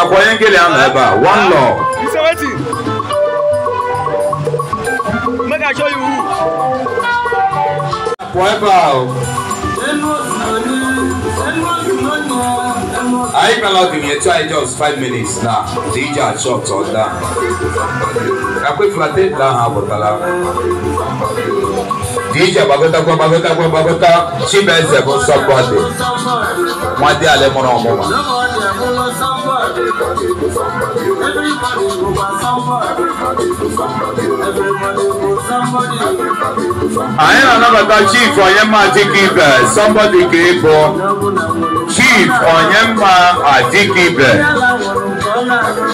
One law. Make I show you who. I cannot give you try just 5 minutes now. DJ shots or down. I quit flatted down. DJ Bagota, she bears about somebody. My dear Lemon. I am another chief on your magic giver. Somebody gave chief on your magic giver.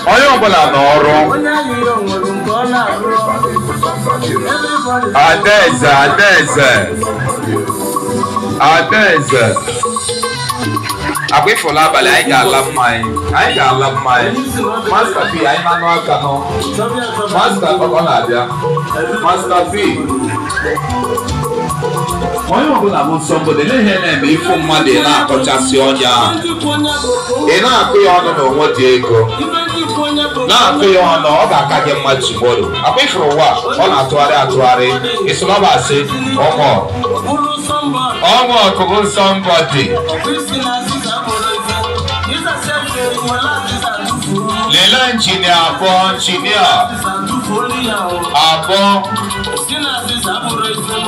I don't know. I wait for love, but I love mine. Master P, I know. Master Okonadia. Master P. Why you want somebody? Let him be from Monday now. Conchasionia. Ena pay on what you go. Now pay on all that I get much tomorrow. I wait for what? On Atuare. It's not about say or more. Somebody. Lela engineer,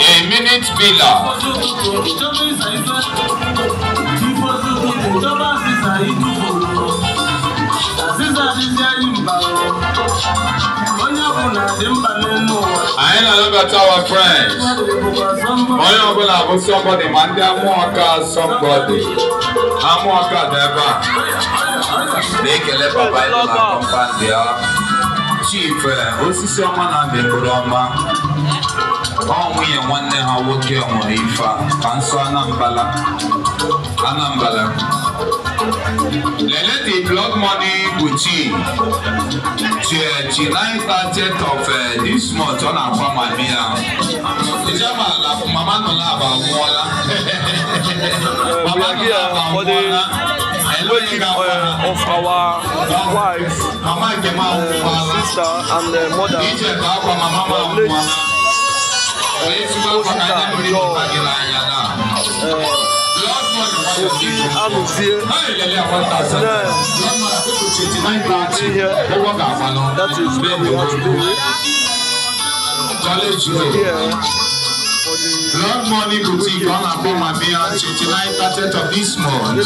a minute pillar. I ain't look at our friends. I'm going to have somebody, man. I'm somebody. I'm make a leper by the company. Chief, what's the someone on the Kurama? Oh, we are one day. How would you want if Anambala? Let the blood money Gucci. 29th of this month on our family. Mama no lava water. We are here for the wedding of our wife, sister, and the mother. That is where we want to do it. Blood money boutique on a bomb and be on 29th of this month.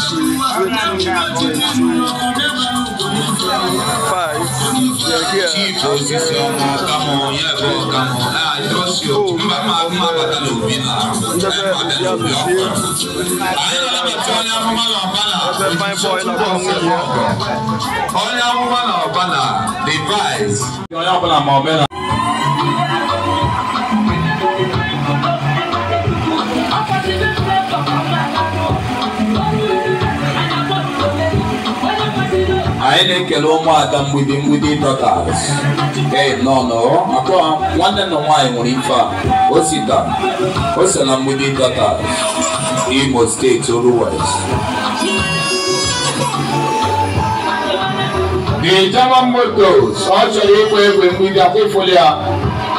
Chief position, come on, yeah, come on. I trust you. I didn't kill more than with the daughters. Hey, no. I one and one when he found. What's it done? What's the name with the daughters? He must take otherwise. The German motors, also you when we are portfolio.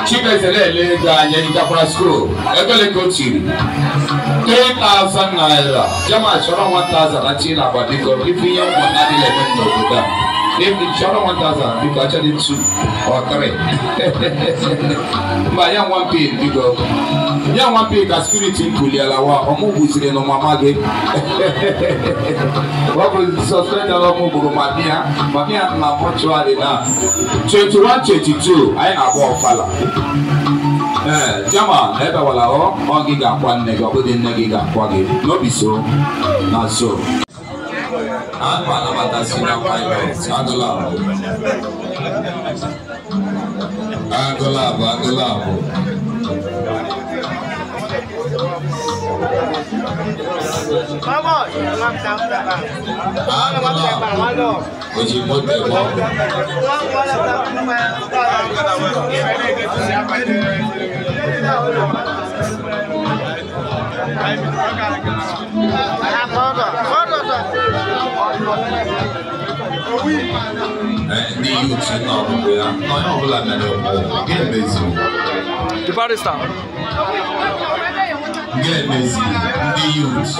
Chief is a lady and Japan school. Every coaching 3,000 naira. Jama shora 1,000 achila but if you want not 11 no that. If the shora 1,000 you actually 2 or 3. But young one pay because young one pay ka spirit in Kulialawa or move no mama ge. What will suspend a lot more Mamia na mortuary na 21-22 I na go fala. Jama never wala o giga kwan nega but in nega kwage no be so na so and panamata sina pilot Angola Vamos, Ndị youth nọ ọgụgụ ya, onye ọbụla mere ga-emezi. The barrister. Ga-emezi ndị youth.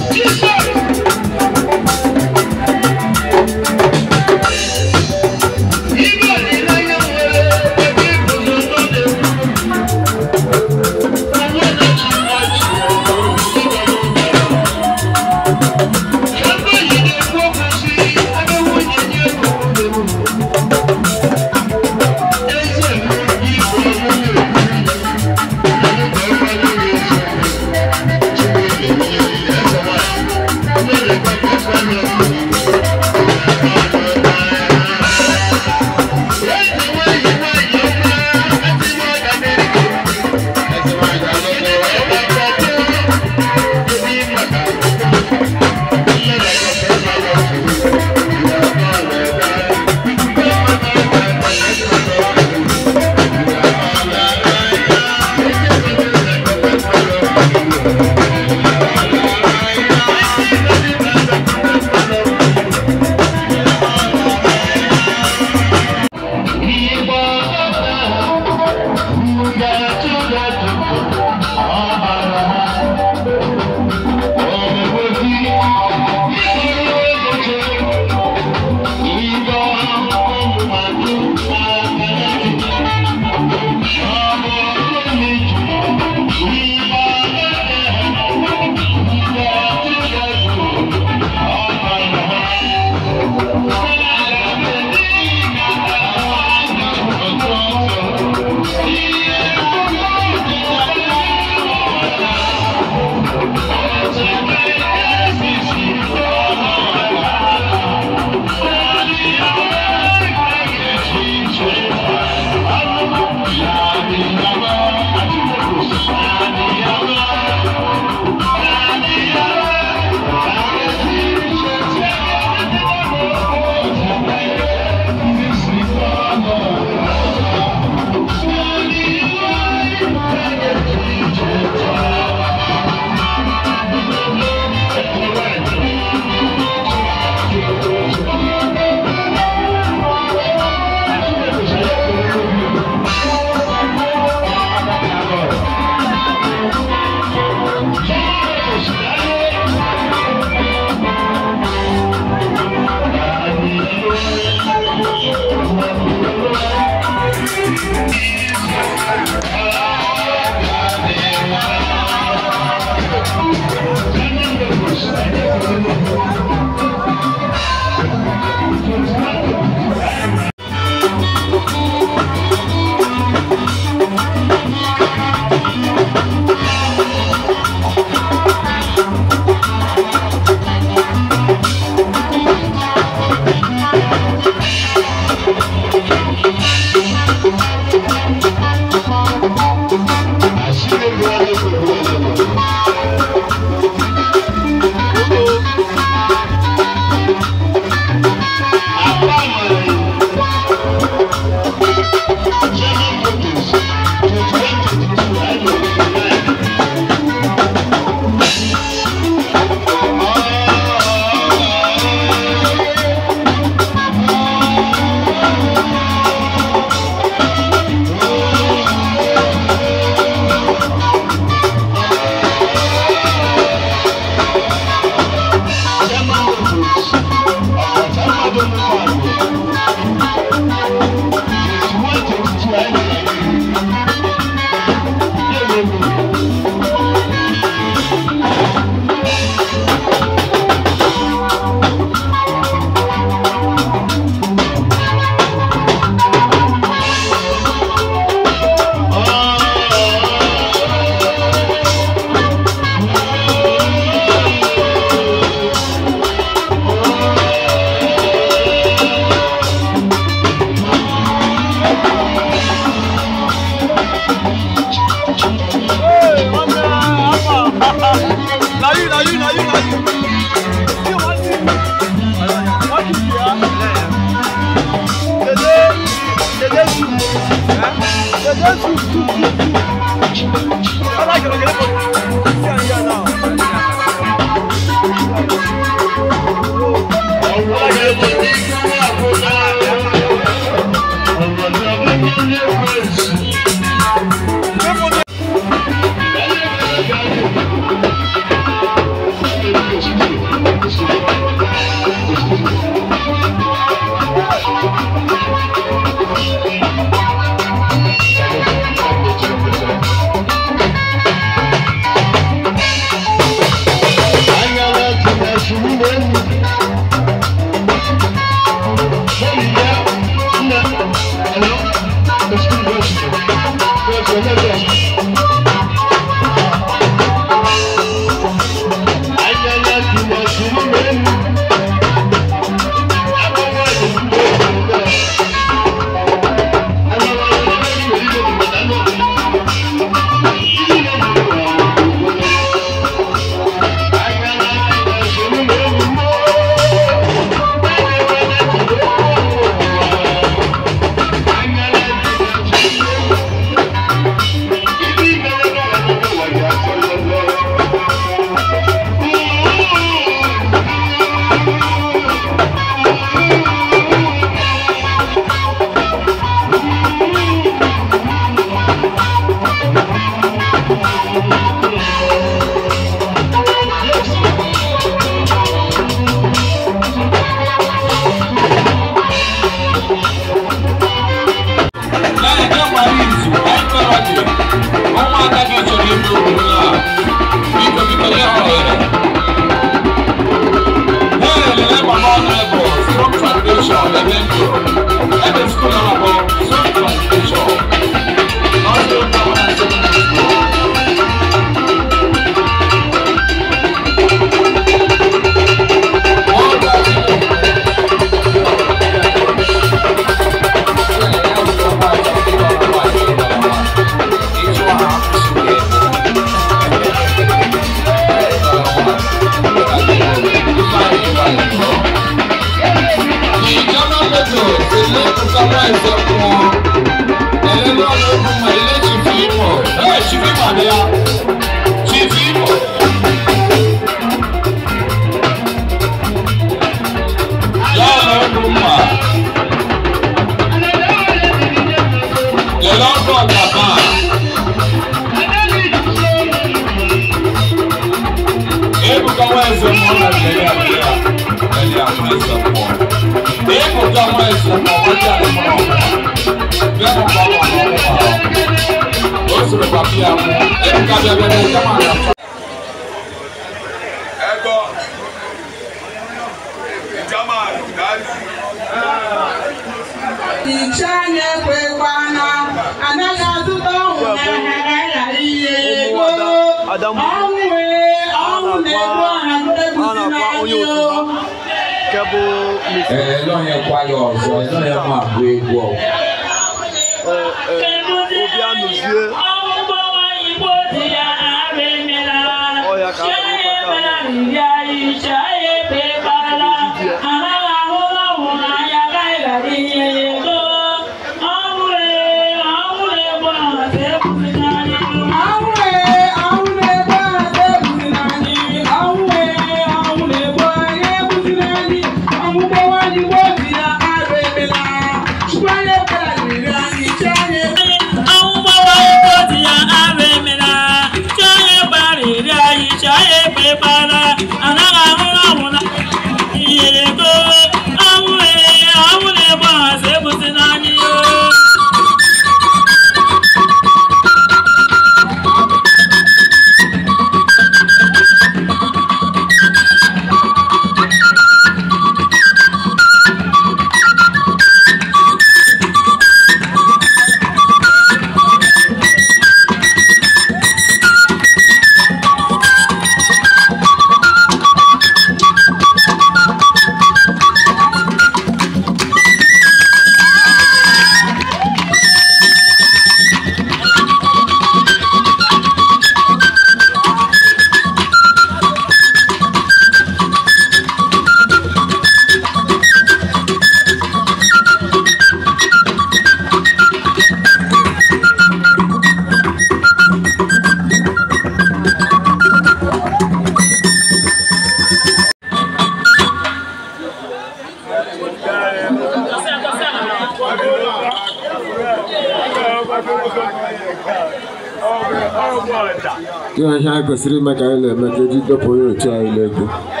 I go through my island, but I did the point of child.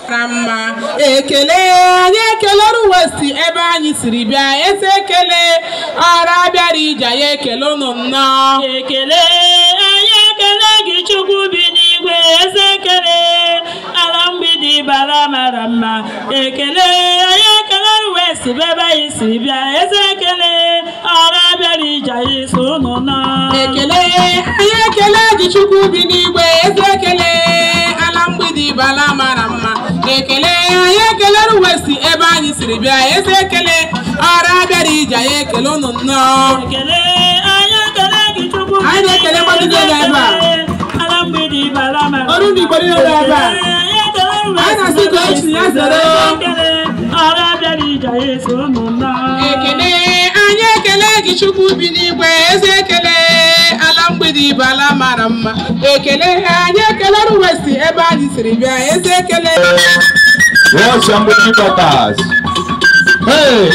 Rama ekele ruwesti ebe anyị siri bịa ekele arabịa rija ya ekele unu nnọọ ekele anyị ekele gị Chukwu bi n'igwe ekele ala mgbidi bara mara mma ekele anyị ekele ruwesti ebe anyị siri bịa ekele arabịa rija ya so unu nnọọ ekele anyị ekele gị Chukwu bi n'igwe ekele ala mgbidi bara mara mma ekele anyị ekele ruwesti ebe anyị siri bịa ekele arabịa rija ya ekele unu nnọọ ekele anyị ekele gị Chukwu anyị ekele gbadide ebe a ala mgbidi bara mara ọrụ ndị gbadide ebe a anyị na-asị ka echi ya zere arabịa rija ya so unu nnọọ ekele anyị ekele gị Chukwu bi n'igwe ekele ala mgbidi bara mara mma ekele anyị ekele ruwesti ebe anyị siri bịa ekele Well, somebody got us. Hey!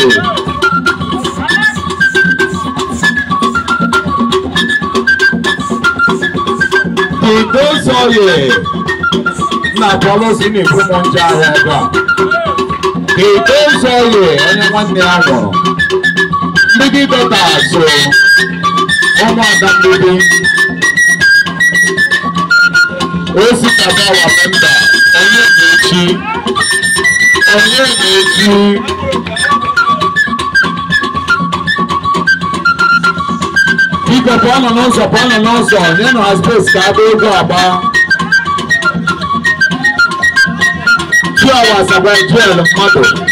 Those are you. Now, follow me from one jar. Those are you. Anyone there? Maybe better. So, one more than maybe. What's it about a member? People upon and also, you know, as this guy will go about 2 hours away, 12 mother.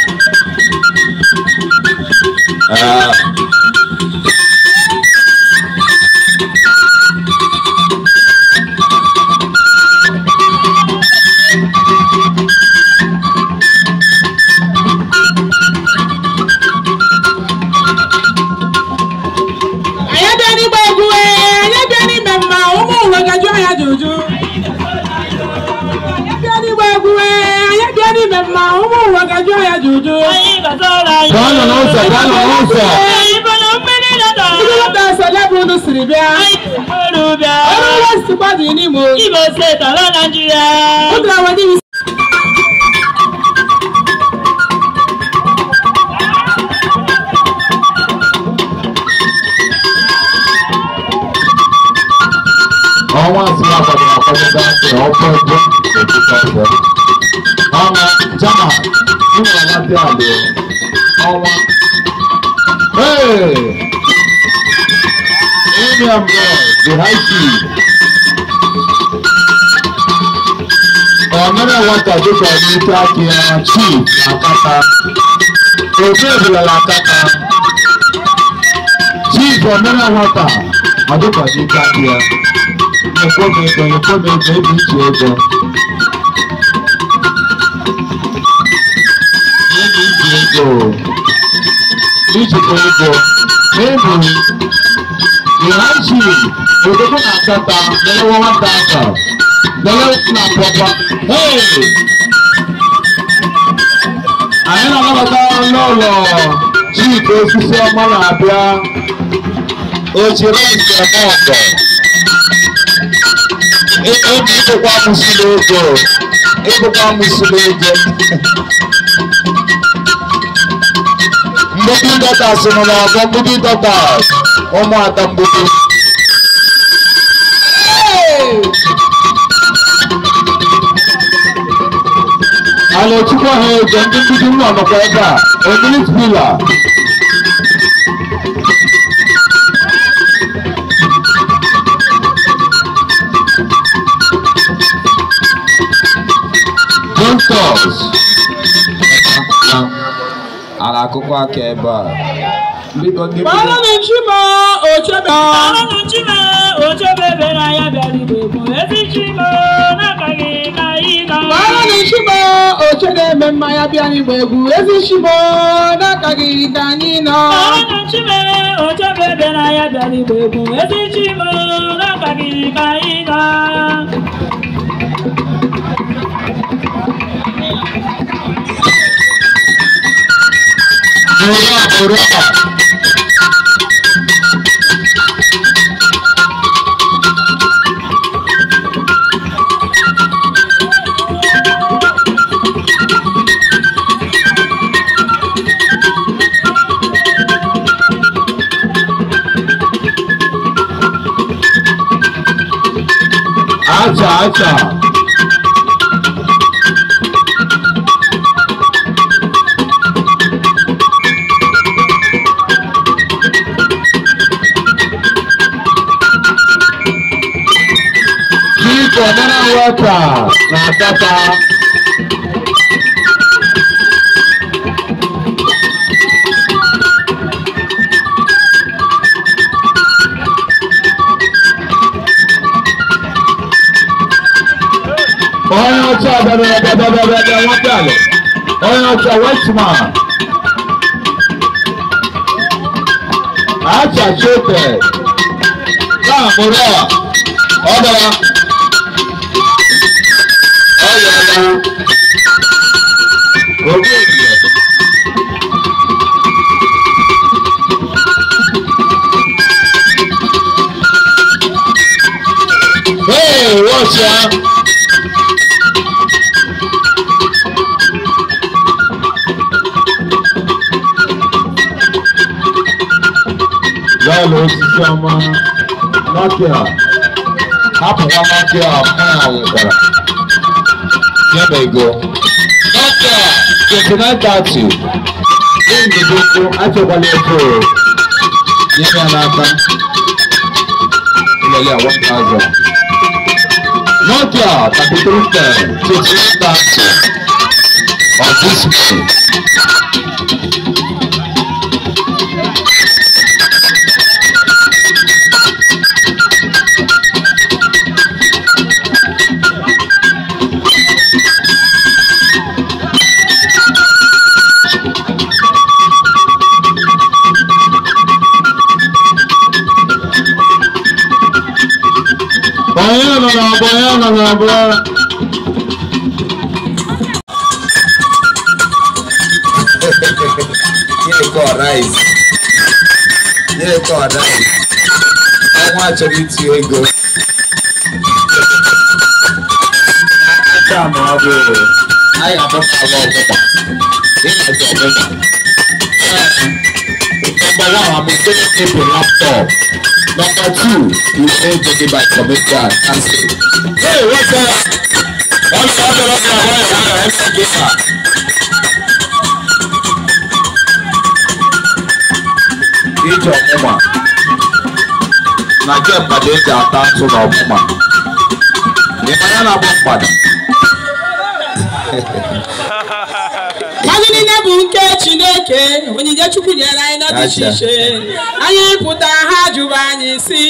Hey! Indian boy, the high key. Ọ̀nà wọn tàbí pẹ̀lú ìtàkì chief àkàtà. Òbí ìbílẹ̀ làkàtà. ọ̀nẹ́rẹ́ wọ́tà àdókòjì káàkiri ẹ̀kọ́ mẹ́tọ̀ ẹ̀bí ìjì ẹ̀jọ̀. Ẹ̀bí ìjì ẹ̀jọ̀ ìjìkọ̀ ẹ̀jọ̀ ẹ̀bù ìrántí òdòdó nà kẹta lẹ́lẹ́wọ́ 1,000 lẹ́lẹ́wọ́ nà pọ̀pọ̀. Anyị na-anabata n'ụlọ Chief osisi ọma na-abịa ojiri ise ọgọ ịbụkwa amụsịrị ego mgbidi dọtas nọ n'ọgọ mgbidi dọtas ụmụada mgbidi a na-echukwa ha ego ndị mgbidi nọ nọkwa ebe a emilit pila Doctors ala akwụkwọ aka ebe a biko ndị Bala na chima ochebe bere ya bịara igbe bụ ezi chima n'akaghị ka ịga. Bala na chima ochebe eme mmanya bịara igbe bụ ezi chima n'akaghị ka anyị nọ. Bala na chima ochebe bere ya bịara igbe bụ ezi chima n'akaghị ka anyị nọ. Ora. Acha. Water na tata. Oya bebe wakale. Oya Westman. Acha chote. Mura. Oda. Hey, what's up? Hello, Sisama. Nokia. Happy Nokia. Here they go. Nokia 2930. In the book, I took a little. Yamanaka. 1,000. Nokia 3310. 2930. On this one. Bayana. Nice. I want to meet you again. I am a Number 1, I'm going to take a laptop. Number 2, you ain't taking by computer. Hey, what's up? Each of them. Now get by the attack to the woman. The man about father. bunke Chineke onyinye Chukwu nyere anyị na dị iche iche anyị pụta ha jụrụ anyị si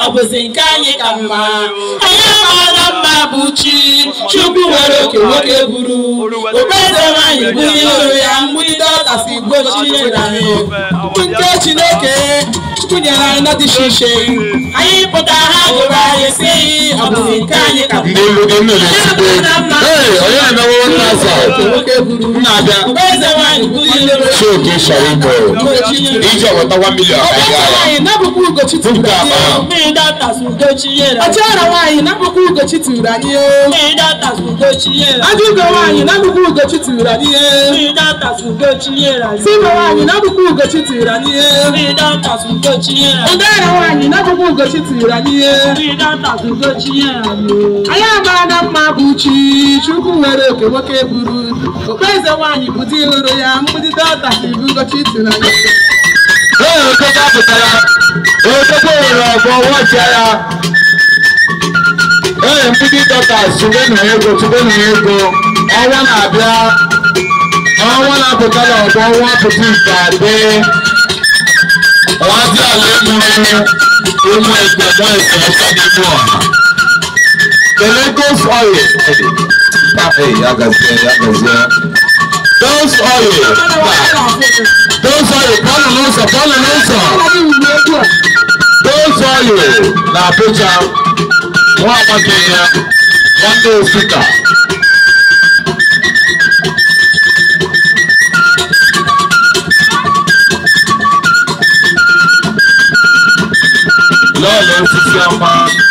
ọ bụzi nke anyị ka mma anyị mara mma bụ chi Chukwu nwere oke nwoke buru okpeze anyị bụ ihe ya mgbidi ọkasị gbochie na bunke Chineke Chukwu nyere anyị na dị iche iche anyị pụta ha jụrụ anyị si ọ bụzi nke anyị ka mma Chukwu nwere oke nwoke buru okpeze nwanyị bụ di lụrụ ya mgbidi dọta ibu gochi tụrụ anyị mgbidi dọta sugenu ego ọnwa na-abịa ọnwa na-apụtara ọgbọ ọnwa pụta ite adị ọdị ala emuru ụmụ eze ọsọ n'ime ọha the Lagos oil. Hey, Yagazie. Those oil. Those oil. Na picture. One Kenya. One day speaker. Lord, let's see some man.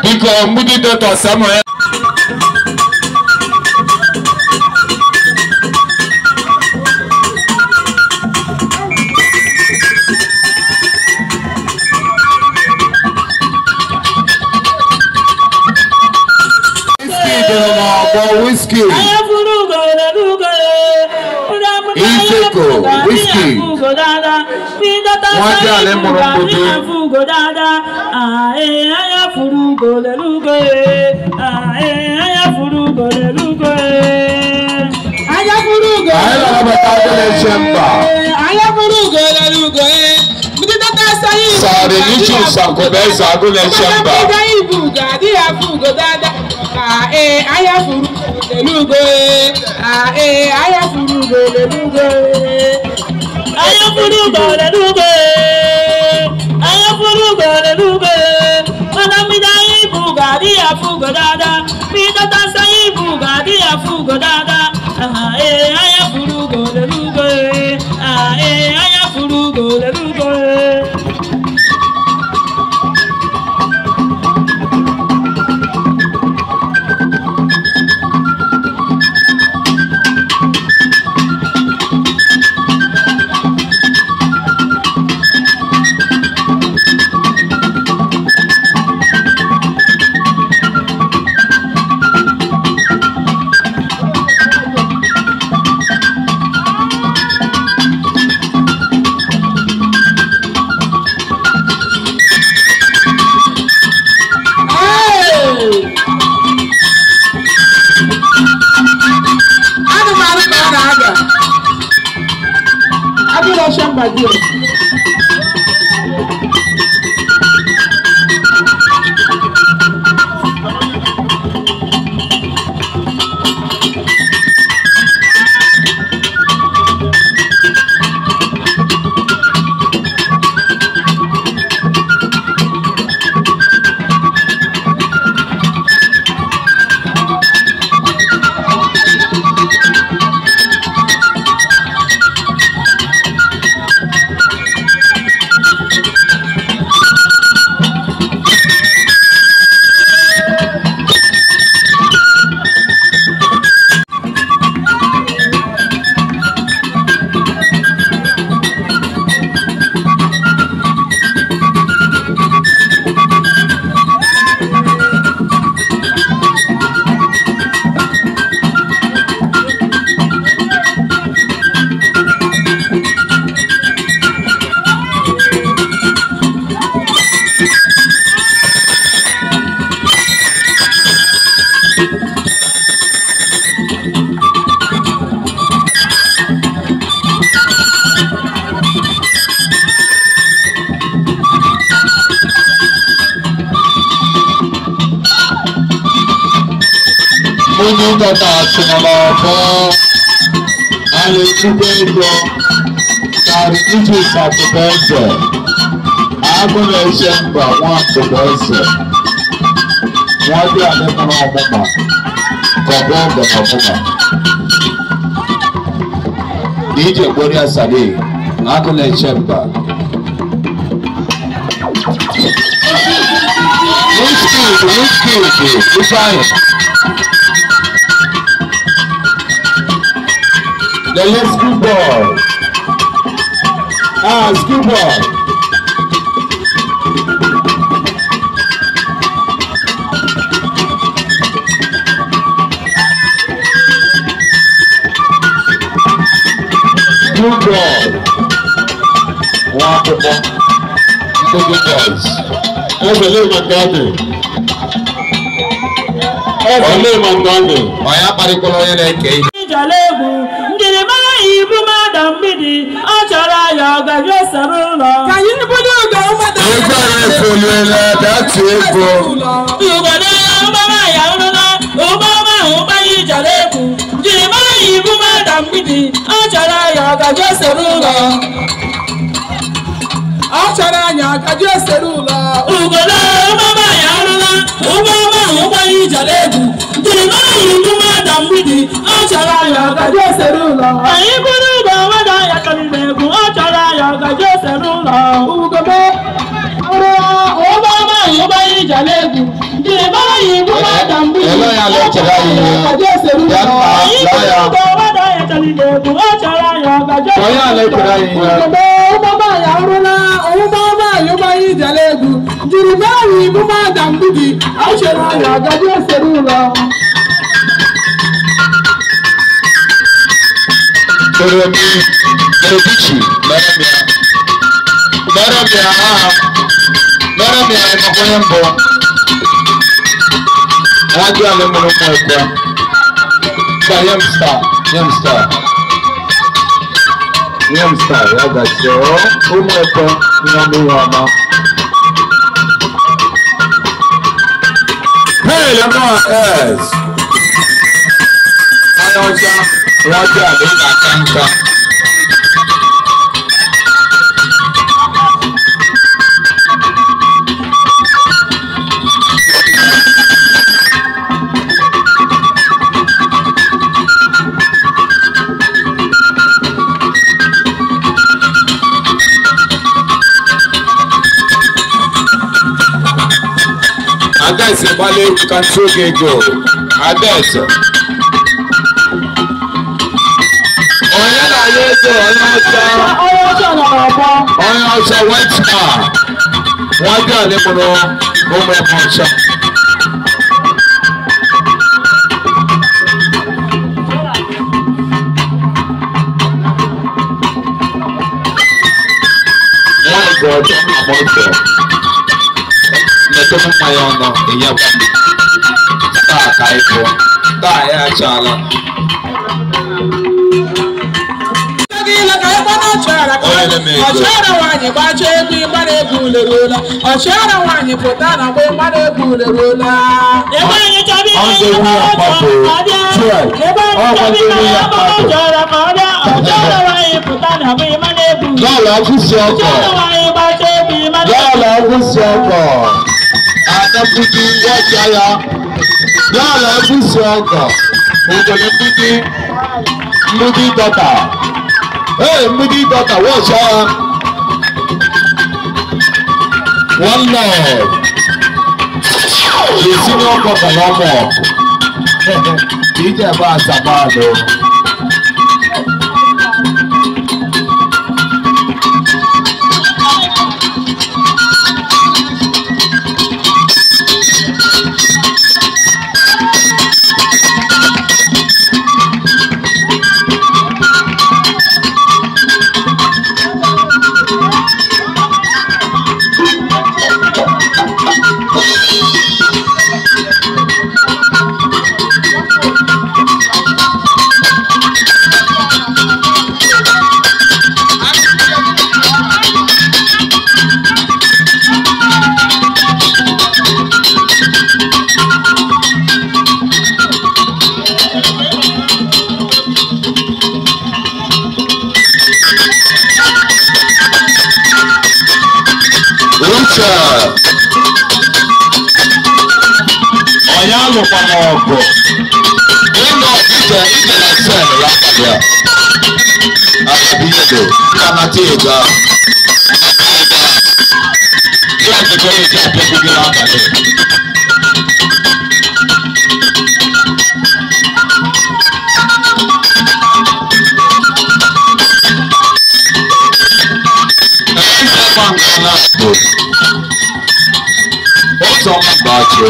Because Moody Dota somewhere. Whiskey. Whiskey. ya shamba dio. Tata Sinamoko and the Chubego Sari Iji Sakubese Agone Shemba one Kubese Wadi Alekana Omoma Kobondo Omoma DJ Boria Sadi Agone Shemba Whiskey the left school ball. School ball. School ball. One football. Good boys. Every man Gandhi. I am particularly Jalebu, Gilima, Ibu Madam Bidi, Achara Yaga, Yosarula. Can you put your dog? That's it, bro. You got Obama Yaruna, Obama, Obayi Jalebu, Gilima, Ibu Madam Bidi, Achara Yaga, Yosarula. Achara Yaga, Yosarula. Ugana, Obama Yaruna, Obama, Obayi Jalebu, Gilima, Ibu Madam Bidi, Achara Yaga, Yosarula. I put it over the Yakalibu, Achara Yaga, Yosarula. Ugana, Obama, Obayi Jalebu, Gilima, Ibu Madam Bidi, Achara Yaga, Yosarula. Yamstar, I got you. Oh my God, Namurama. Hey, Lamar, yes. I know, Raja, Cancer. Adesso vale canzone che go. Adesso. Oyasa white star. Wọ́n dá ní mo lọ ọmọ ẹ̀fọn ṣá. Wọ́n gbọ́ ọjọ́ àmọ́ ìfẹ́. Mẹ̀tọ́ fún mayọ̀ ọ̀nà ìyá wa. Táà ká ikọ̀. Táà yẹ àṣàlà. ọchịara nwaanyị gbacha egwu ịgbara egwu leruola ọchịara nwaanyị pụta na mgbe ịgbara egwu leruola ebe anyị chọrọ ihe ọchịara nwaanyị pụta na mgbe ịgbara egwu lọ́ọ̀lọ́ ọ̀gùsì ọkọ̀ lọ́ọ̀lọ́ ọ̀gùsì ọkọ̀ àdàbùdì wọ́ọ̀jà ya lọ́ọ̀lọ́ ọ̀gùsì ọkọ̀ òjòlè mbùdí dọ́tà mbùdí dọ́tà wọ́ọ̀jà ya wọ́n lọ èsì ní ọkọ̀ kàlámọ̀ kì í jẹ́ bá a sábà lọ. Ọ̀yá lùpọ̀ mọ̀ ọ̀gọ̀. Nínú ìjẹ́ ìjẹ́lẹ̀ sẹ́ẹ̀lì lápàdé à. Àbí èdè kàmá tí ì gbà. Kí a ti kọ́ ìjẹ́ àtẹ́gbẹ́gbẹ́ lápàdé. Ẹ̀yin ṣe máa ń kan náà tó. Ó sọ ọmọ gbàjọ.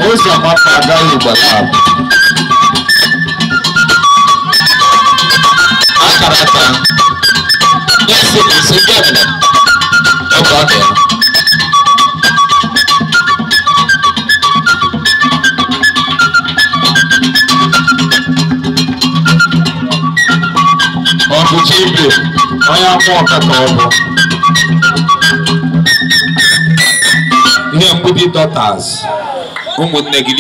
Ó sọ ọmọ padà ìgbàlá. Akarata. Yẹ́sì kì í ṣe gẹ̀mẹ̀. Ọkọ̀ ọ̀dẹ̀. Ọ̀bùchí ibe. Onye amụ ọkaka ọbụ. Ihe mgbidi dọtas ụmụnne gị